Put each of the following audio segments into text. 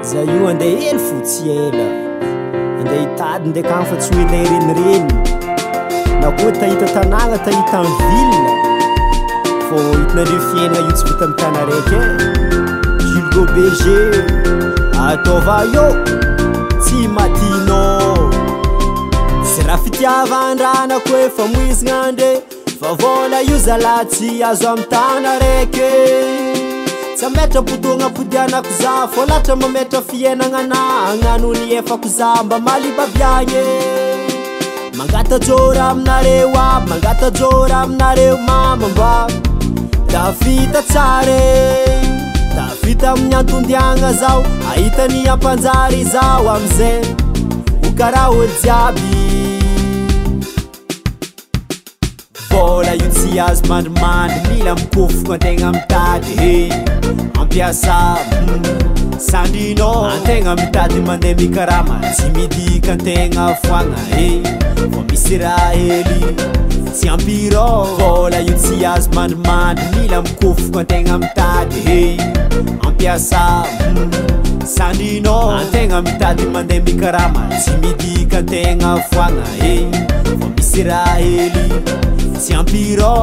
Za io andeha hely fotsy ela andeha hitady ndraiky agny fa tsy hoe andeha renireny na koa tahita tanàgna tahita en ville fô hitanareo fiainagna io tsy vita amy tana raiky Julgo BG ataova io tsy matino sy raha fitiavan-dranako efa moizigna andre fa vola io zalahy tsy azo amy tana raiky Sa metra potogna podianako za fô latra mametra fiainagna na agnano ny efako za mba malibabiagny Mangata jora aminareo aby mangata jora aminareo mama mba tafita tsare tafita amin'ny antondiagna zao ahitany ampanjary zao amizay ho karaha olo jiaby Vola io tsy azo mandrimandry mila mikofoko antegna mitady ampiasa sandrino antegna mitady mandeha mikarama tsy midika antegna foagna fô misy raha hely tsy ampirô vola io tsy azo mandrimandry mila mikofoko antegna mitady ampiasa sandrino antegna mitady mandeha mikarama tsy midika antegna foagna fô misy raha hely tsy ampirô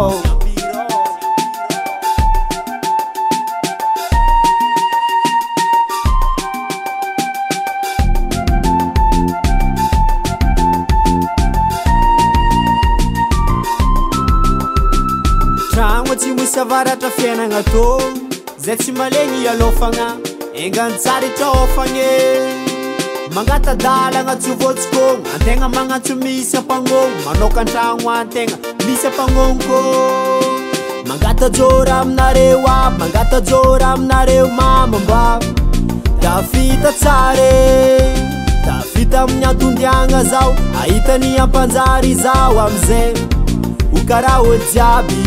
Tragno tsy misy avaratra fiainagna tô zay tsy malegny alôfagna engany tsara itraôfagny Mangata dalagna tsy voatsikogno antegna magnantso misy ampagnogno manôkan-tragno antegna misy ampagnonko Mangata jora aminareo aby mangata jora aminareo mama mba tafita tsare tafita amin'ny antondiagna zao ahitany ampanjary zao amizay ho karaha olo jiaby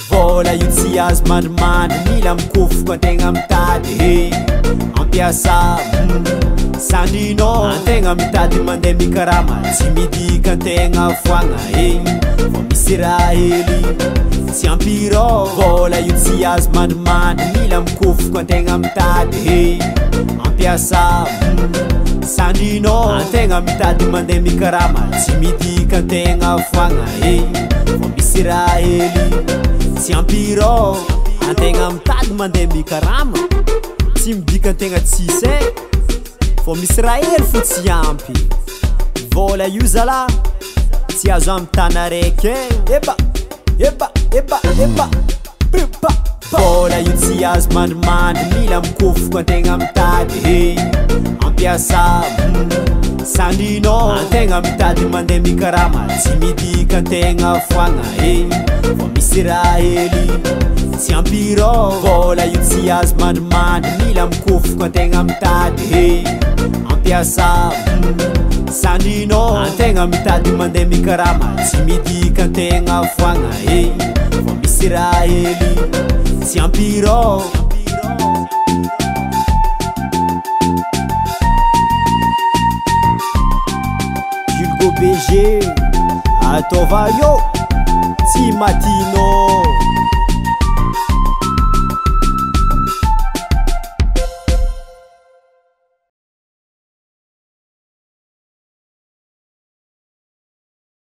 Vola io tsy azo mandrimandry mila mikofoko antegna mitady ampiasa sandrino antegna mitady mandeha mikarama tsy midika antegna foagna fô misy raha hely tsy ampirô vola io tsy azo mandrimandry mila mikofoko antegna mitady ampiasa sandrino antegna mitady mandeha mikarama tsy midika antegna foagna fô misy raha hely tsy ampirô antegna mitady mandeha mikarama tsy midika antegna tsisy fô misy raha hely fo tsy ampy vola io zalahy tsy azo amy tana raiky eba eba eba eba eba vola io tsy azo mandrimandry mila mikofoko antegna mitady ampiasa sandrino antegna mitady mandeha mikarama tsy midika antegna foagna fô misy raha hely tsy ampirô vola io tsy azo mandrimandry mila mikofoko antegna mitady ampiasa sandrino antegna mitady mandeha mikarama tsy midika antegna foagna fô misy raha hely tsy ampirô Julgo BG ataova io tsy matino